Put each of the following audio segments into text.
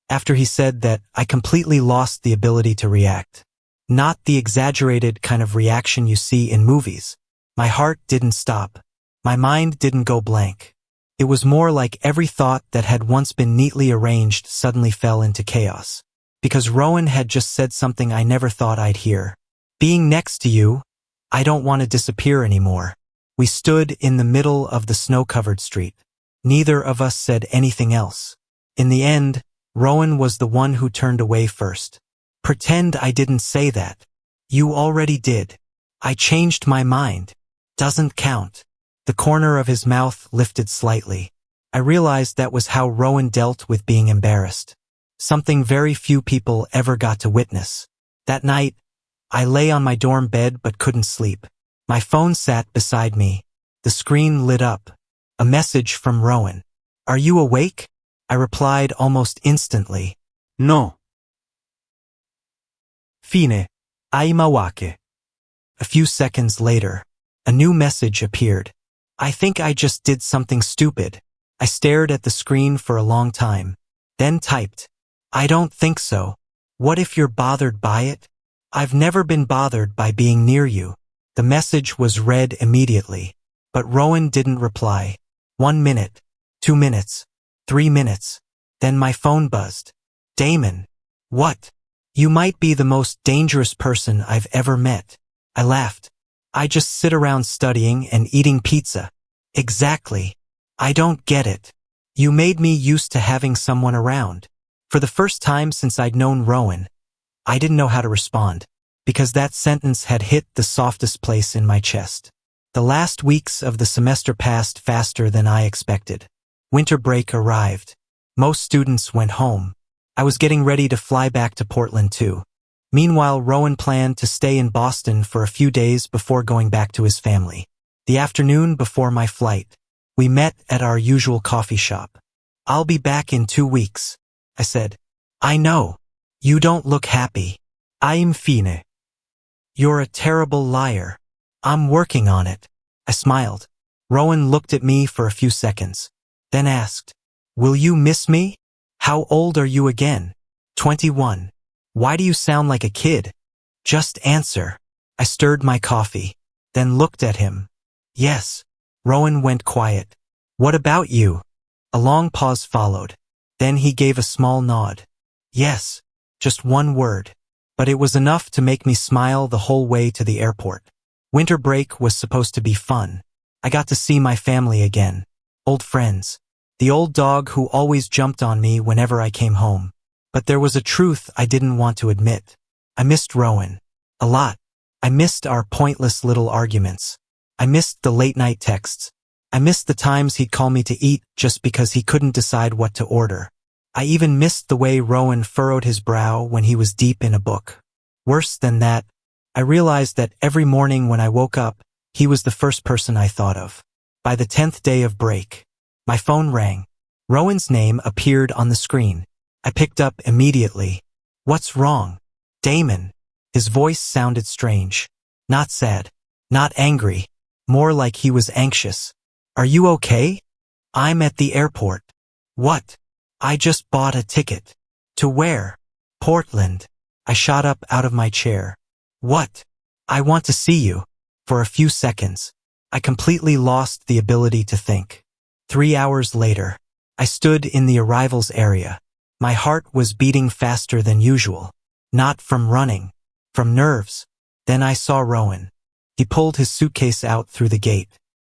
After he said that, I completely lost the ability to react. Not the exaggerated kind of reaction you see in movies. My heart didn't stop. My mind didn't go blank. It was more like every thought that had once been neatly arranged suddenly fell into chaos. Because Rowan had just said something I never thought I'd hear. Being next to you, I don't want to disappear anymore. We stood in the middle of the snow-covered street. Neither of us said anything else. In the end, Rowan was the one who turned away first. Pretend I didn't say that. You already did. I changed my mind. Doesn't count. The corner of his mouth lifted slightly. I realized that was how Rowan dealt with being embarrassed. Something very few people ever got to witness. That night, I lay on my dorm bed but couldn't sleep. My phone sat beside me. The screen lit up. A message from Rowan. Are you awake? I replied almost instantly. No. Fine. I'm awake. A few seconds later, a new message appeared. I think I just did something stupid. I stared at the screen for a long time. Then typed. I don't think so. What if you're bothered by it? I've never been bothered by being near you. The message was read immediately. But Rowan didn't reply. 1 minute. 2 minutes. 3 minutes. Then my phone buzzed. Damon. What? You might be the most dangerous person I've ever met. I laughed. I just sit around studying and eating pizza. Exactly. I don't get it. You made me used to having someone around. For the first time since I'd known Rowan, I didn't know how to respond, because that sentence had hit the softest place in my chest. The last weeks of the semester passed faster than I expected. Winter break arrived. Most students went home. I was getting ready to fly back to Portland too. Meanwhile, Rowan planned to stay in Boston for a few days before going back to his family. The afternoon before my flight, we met at our usual coffee shop. I'll be back in 2 weeks, I said. I know. You don't look happy. I'm fine. You're a terrible liar. I'm working on it. I smiled. Rowan looked at me for a few seconds, then asked, Will you miss me? How old are you again? 21. Why do you sound like a kid? Just answer. I stirred my coffee, then looked at him. Yes. Rowan went quiet. What about you? A long pause followed. Then he gave a small nod. Yes. Just one word. But it was enough to make me smile the whole way to the airport. Winter break was supposed to be fun. I got to see my family again. Old friends. The old dog who always jumped on me whenever I came home. But there was a truth I didn't want to admit. I missed Rowan. A lot. I missed our pointless little arguments. I missed the late-night texts. I missed the times he'd call me to eat just because he couldn't decide what to order. I even missed the way Rowan furrowed his brow when he was deep in a book. Worse than that, I realized that every morning when I woke up, he was the first person I thought of. By the 10th day of break, my phone rang. Rowan's name appeared on the screen. I picked up immediately. What's wrong? Damon. His voice sounded strange. Not sad. Not angry. More like he was anxious. Are you okay? I'm at the airport. What? I just bought a ticket. To where? Portland. I shot up out of my chair. What? I want to see you. For a few seconds, I completely lost the ability to think. 3 hours later, I stood in the arrivals area. My heart was beating faster than usual. Not from running, from nerves. Then I saw Rowan. He pulled his suitcase out through the gate,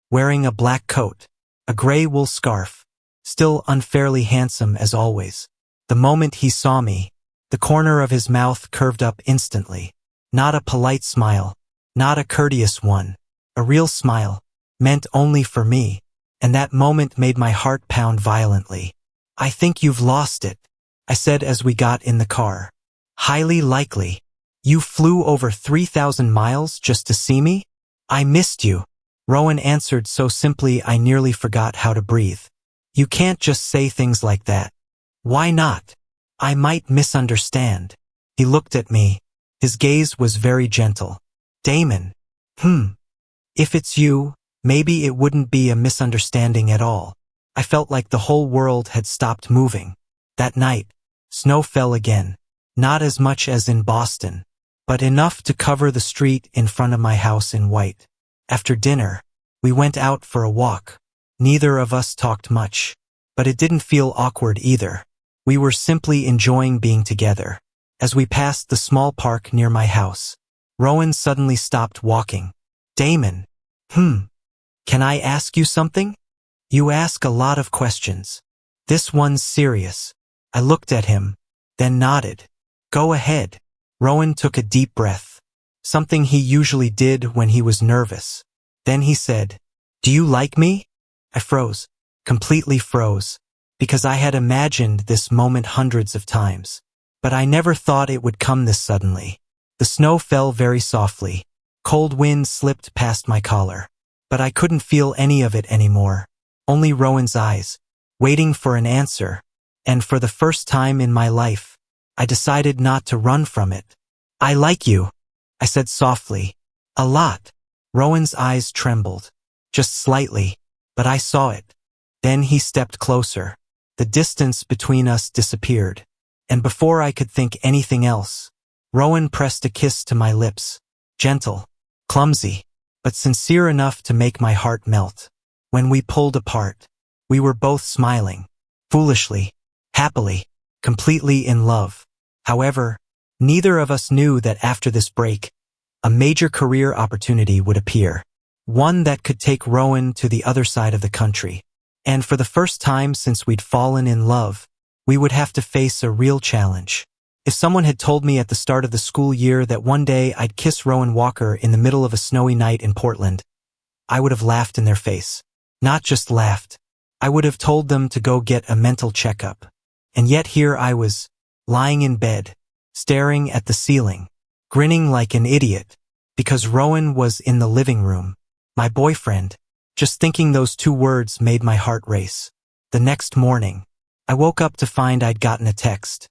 wearing a black coat, a gray wool scarf, still unfairly handsome as always. The moment he saw me, the corner of his mouth curved up instantly. Not a polite smile, not a courteous one, a real smile, meant only for me, and that moment made my heart pound violently. I think you've lost it, I said as we got in the car. Highly likely. You flew over 3,000 miles just to see me? I missed you. Rowan answered so simply I nearly forgot how to breathe. You can't just say things like that. Why not? I might misunderstand. He looked at me. His gaze was very gentle. Damon. If it's you, maybe it wouldn't be a misunderstanding at all. I felt like the whole world had stopped moving. That night, Snow fell again. Not as much as in Boston, but enough to cover the street in front of my house in white. After dinner, we went out for a walk. Neither of us talked much, but it didn't feel awkward either. We were simply enjoying being together. As we passed the small park near my house, Rowan suddenly stopped walking. Damon. Can I ask you something? You ask a lot of questions. This one's serious. I looked at him, then nodded. Go ahead. Rowan took a deep breath, something he usually did when he was nervous. Then he said, Do you like me? I froze, completely froze, because I had imagined this moment hundreds of times. But I never thought it would come this suddenly. The snow fell very softly. Cold wind slipped past my collar. But I couldn't feel any of it anymore. Only Rowan's eyes, waiting for an answer. And for the first time in my life, I decided not to run from it. I like you, I said softly. A lot. Rowan's eyes trembled. Just slightly, but I saw it. Then he stepped closer. The distance between us disappeared. And before I could think anything else, Rowan pressed a kiss to my lips. Gentle, clumsy, but sincere enough to make my heart melt. When we pulled apart, we were both smiling. Foolishly, happily, completely in love. However, neither of us knew that after this break, a major career opportunity would appear. One that could take Rowan to the other side of the country. And for the first time since we'd fallen in love, we would have to face a real challenge. If someone had told me at the start of the school year that one day I'd kiss Rowan Walker in the middle of a snowy night in Portland, I would have laughed in their face. Not just laughed. I would have told them to go get a mental checkup. And yet here I was, lying in bed, staring at the ceiling, grinning like an idiot, because Rowan was in the living room, my boyfriend. Just thinking those two words made my heart race. The next morning, I woke up to find I'd gotten a text.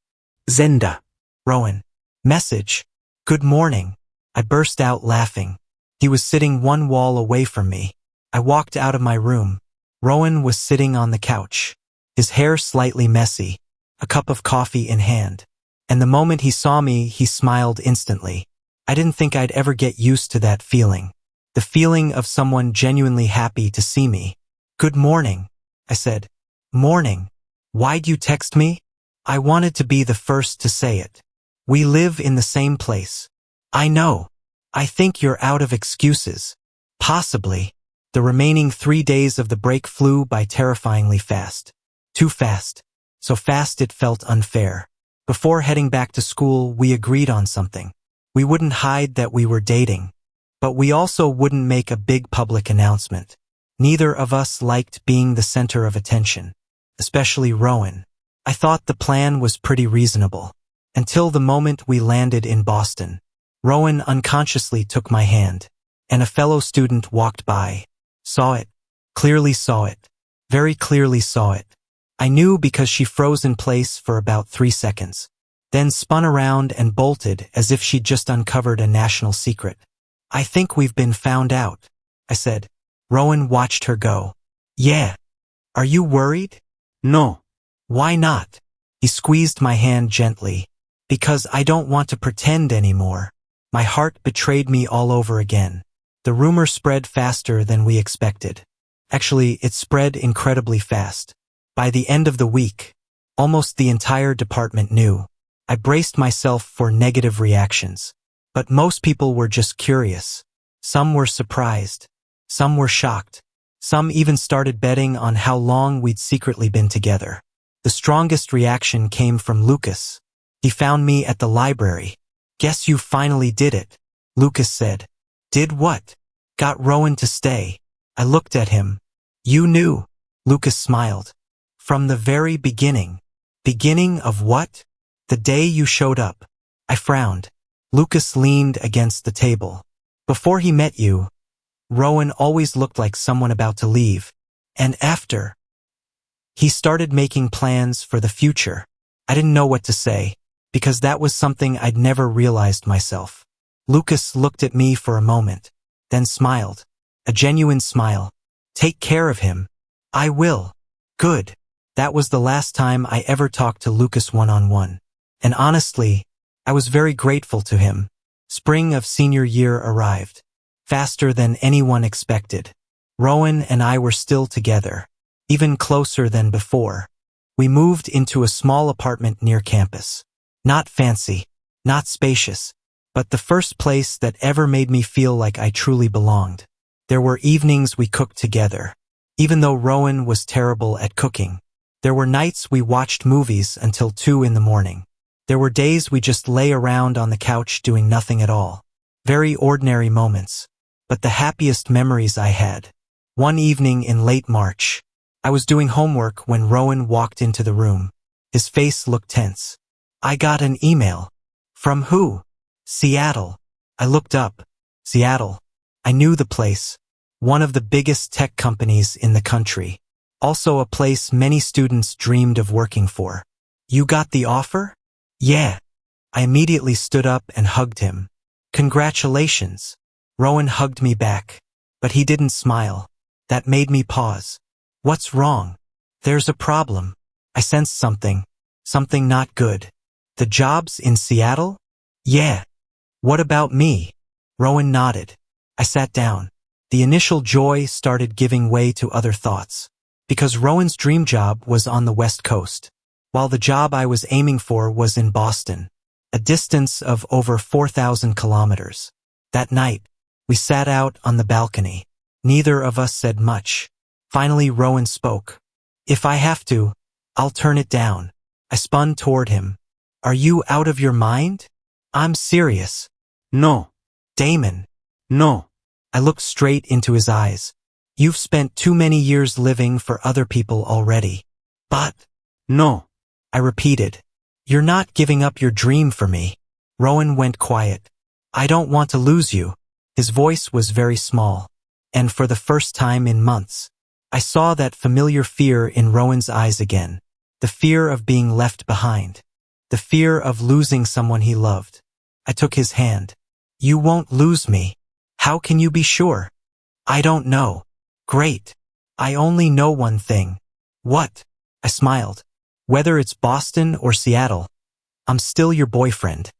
Zenda. Rowan. Message. Good morning. I burst out laughing. He was sitting one wall away from me. I walked out of my room. Rowan was sitting on the couch, his hair slightly messy, a cup of coffee in hand. And the moment he saw me, he smiled instantly. I didn't think I'd ever get used to that feeling. The feeling of someone genuinely happy to see me. Good morning, I said. Morning. Why'd you text me? I wanted to be the first to say it. We live in the same place. I know. I think you're out of excuses. Possibly. The remaining 3 days of the break flew by terrifyingly fast. Too fast. So fast it felt unfair. Before heading back to school, we agreed on something. We wouldn't hide that we were dating. But we also wouldn't make a big public announcement. Neither of us liked being the center of attention. Especially Rowan. I thought the plan was pretty reasonable. Until the moment we landed in Boston. Rowan unconsciously took my hand. And a fellow student walked by. Saw it. Clearly saw it. Very clearly saw it. I knew because she froze in place for about 3 seconds. Then spun around and bolted as if she'd just uncovered a national secret. I think we've been found out, I said. Rowan watched her go. Yeah. Are you worried? No. Why not? He squeezed my hand gently. Because I don't want to pretend anymore. My heart betrayed me all over again. The rumor spread faster than we expected. Actually, it spread incredibly fast. By the end of the week, almost the entire department knew. I braced myself for negative reactions. But most people were just curious. Some were surprised. Some were shocked. Some even started betting on how long we'd secretly been together. The strongest reaction came from Lucas. He found me at the library. Guess you finally did it, Lucas said. Did what? Got Rowan to stay. I looked at him. You knew. Lucas smiled. From the very beginning. Beginning of what? The day you showed up. I frowned. Lucas leaned against the table. Before he met you, Rowan always looked like someone about to leave. And after, he started making plans for the future. I didn't know what to say, because that was something I'd never realized myself. Lucas looked at me for a moment, then smiled. A genuine smile. Take care of him. I will. Good. That was the last time I ever talked to Lucas one-on-one. And honestly, I was very grateful to him. Spring of senior year arrived. Faster than anyone expected. Rowan and I were still together. Even closer than before. We moved into a small apartment near campus. Not fancy, not spacious, but the first place that ever made me feel like I truly belonged. There were evenings we cooked together. Even though Rowan was terrible at cooking. There were nights we watched movies until 2 in the morning. There were days we just lay around on the couch doing nothing at all. Very ordinary moments. But the happiest memories I had. One evening in late March, I was doing homework when Rowan walked into the room. His face looked tense. I got an email. From who? Seattle. I looked up. Seattle. I knew the place. One of the biggest tech companies in the country. Also a place many students dreamed of working for. You got the offer? Yeah. I immediately stood up and hugged him. Congratulations. Rowan hugged me back. But he didn't smile. That made me pause. What's wrong? There's a problem. I sensed something. Something not good. The job's in Seattle? Yeah. What about me? Rowan nodded. I sat down. The initial joy started giving way to other thoughts. Because Rowan's dream job was on the West Coast, while the job I was aiming for was in Boston, a distance of over 4,000 kilometers. That night, we sat out on the balcony. Neither of us said much. Finally, Rowan spoke. If I have to, I'll turn it down. I spun toward him. Are you out of your mind? I'm serious. No. Damon. No. I looked straight into his eyes. You've spent too many years living for other people already. But, no. I repeated. You're not giving up your dream for me. Rowan went quiet. I don't want to lose you. His voice was very small. And for the first time in months, I saw that familiar fear in Rowan's eyes again. The fear of being left behind. The fear of losing someone he loved. I took his hand. You won't lose me. How can you be sure? I don't know. Great. I only know one thing. What? I smiled. Whether it's Boston or Seattle, I'm still your boyfriend.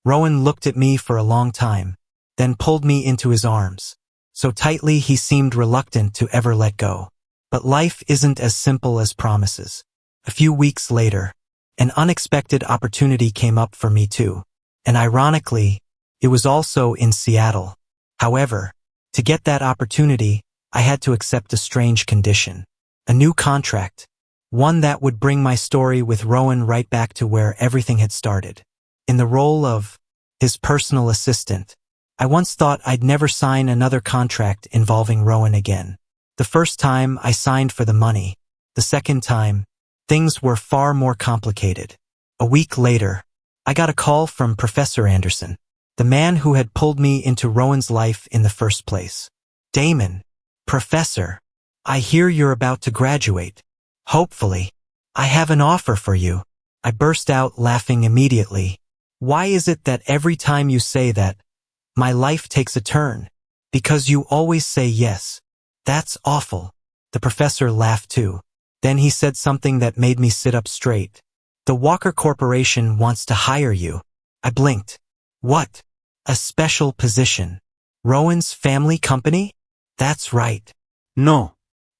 Rowan looked at me for a long time, then pulled me into his arms. So tightly he seemed reluctant to ever let go. But life isn't as simple as promises. A few weeks later, an unexpected opportunity came up for me too. And ironically, it was also in Seattle. However, to get that opportunity, I had to accept a strange condition. A new contract. One that would bring my story with Rowan right back to where everything had started. In the role of his personal assistant. I once thought I'd never sign another contract involving Rowan again. The first time I signed for the money. The second time, things were far more complicated. A week later, I got a call from Professor Anderson, the man who had pulled me into Rowan's life in the first place. Damon, Professor, I hear you're about to graduate. Hopefully, I have an offer for you. I burst out laughing immediately. Why is it that every time you say that, my life takes a turn? Because you always say yes. That's awful. The professor laughed too. Then he said something that made me sit up straight. The Walker Corporation wants to hire you. I blinked. What? A special position. Rowan's family company? That's right. No.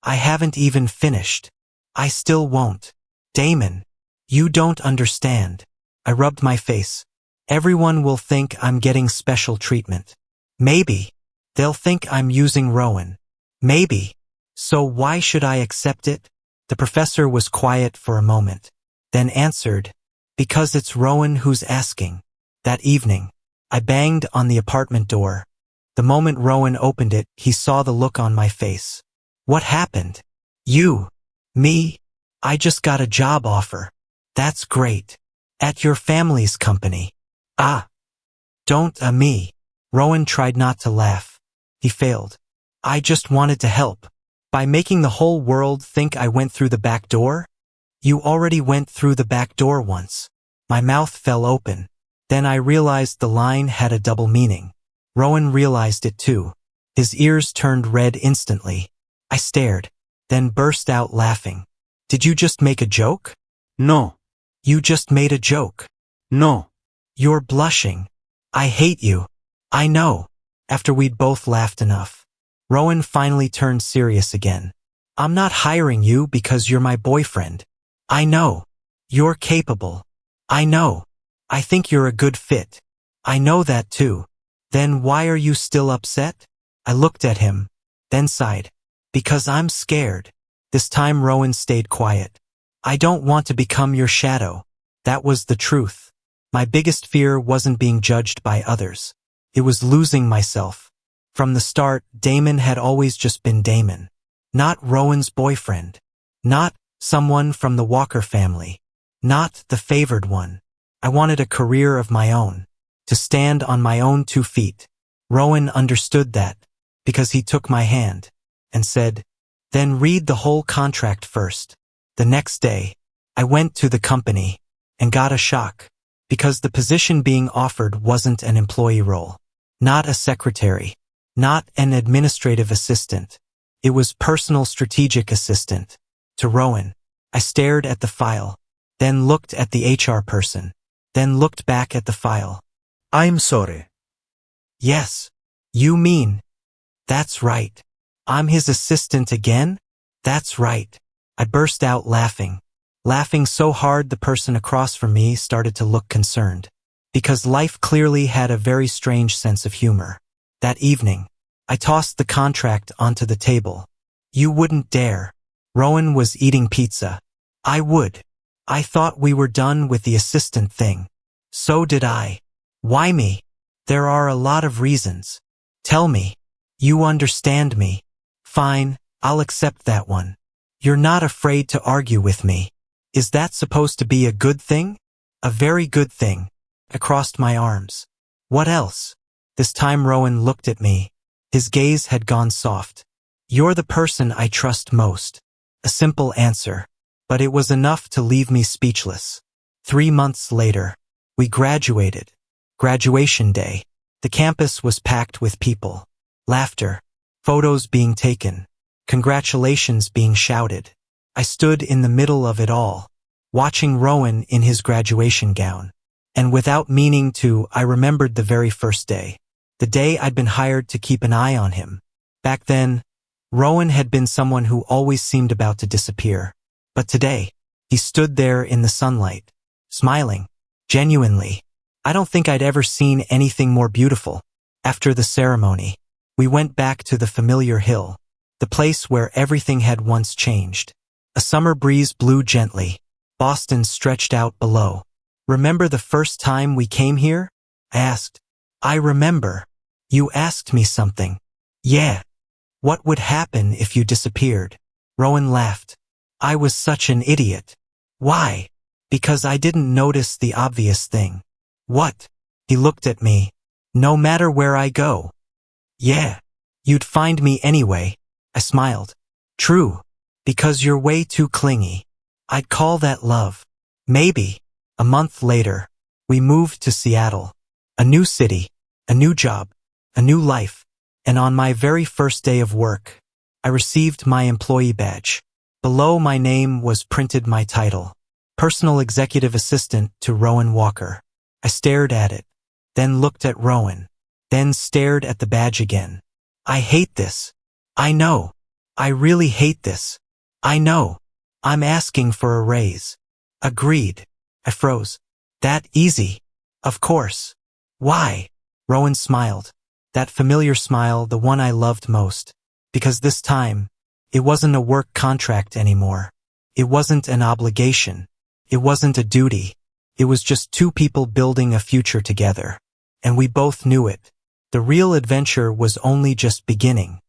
I haven't even finished. I still won't. Damon, you don't understand. I rubbed my face. Everyone will think I'm getting special treatment. Maybe. They'll think I'm using Rowan. Maybe. So why should I accept it? The professor was quiet for a moment, then answered, because it's Rowan who's asking. That evening, I banged on the apartment door. The moment Rowan opened it, he saw the look on my face. What happened? You. Me? I just got a job offer. That's great. At your family's company. Ah. Don't me. Rowan tried not to laugh. He failed. I just wanted to help. By making the whole world think I went through the back door? You already went through the back door once. My mouth fell open. Then I realized the line had a double meaning. Rowan realized it too. His ears turned red instantly. I stared, then burst out laughing. Did you just make a joke? No, You just made a joke. no. You're blushing. I hate you. I know. After we'd both laughed enough, Rowan finally turned serious again. I'm not hiring you because you're my boyfriend. I know. You're capable. I know. I think you're a good fit. I know that too. Then why are you still upset? I looked at him, then sighed. Because I'm scared. This time Rowan stayed quiet. I don't want to become your shadow. That was the truth. My biggest fear wasn't being judged by others. It was losing myself. From the start, Damon had always just been Damon. Not Rowan's boyfriend. Not someone from the Walker family. Not the favored one. I wanted a career of my own. To stand on my own 2 feet. Rowan understood that, because he took my hand, and said, then read the whole contract first. The next day, I went to the company, and got a shock. Because the position being offered wasn't an employee role. Not a secretary. Not an administrative assistant. It was personal strategic assistant. To Rowan, I stared at the file, then looked at the HR person, then looked back at the file. I'm sorry. Yes. You mean? That's right. I'm his assistant again? That's right. I burst out laughing. Laughing so hard the person across from me started to look concerned. Because life clearly had a very strange sense of humor. That evening, I tossed the contract onto the table. You wouldn't dare. Rowan was eating pizza. I would. I thought we were done with the assistant thing. So did I. Why me? There are a lot of reasons. Tell me. You understand me. Fine, I'll accept that one. You're not afraid to argue with me. Is that supposed to be a good thing? A very good thing. I crossed my arms. What else? This time Rowan looked at me. His gaze had gone soft. You're the person I trust most. A simple answer. But it was enough to leave me speechless. 3 months later, we graduated. Graduation day. The campus was packed with people. Laughter. Photos being taken. Congratulations being shouted. I stood in the middle of it all, watching Rowan in his graduation gown. And without meaning to, I remembered the very first day. The day I'd been hired to keep an eye on him. Back then, Rowan had been someone who always seemed about to disappear. But today, he stood there in the sunlight, smiling, genuinely. I don't think I'd ever seen anything more beautiful. After the ceremony, we went back to the familiar hill, the place where everything had once changed. A summer breeze blew gently. Boston stretched out below. Remember the first time we came here? I asked. I remember. You asked me something. Yeah. What would happen if you disappeared? Rowan laughed. I was such an idiot. Why? Because I didn't notice the obvious thing. What? He looked at me. No matter where I go. Yeah. You'd find me anyway. I smiled. True. Because you're way too clingy. I'd call that love. Maybe. A month later, we moved to Seattle. A new city, a new job, a new life. And on my very first day of work, I received my employee badge. Below my name was printed my title. Personal Executive Assistant to Rowan Walker. I stared at it, then looked at Rowan, then stared at the badge again. I hate this. I know. I really hate this. I know. I'm asking for a raise. Agreed. I froze. That easy? Of course. Why? Rowan smiled. That familiar smile, the one I loved most. Because this time, it wasn't a work contract anymore. It wasn't an obligation. It wasn't a duty. It was just 2 people building a future together. And we both knew it. The real adventure was only just beginning.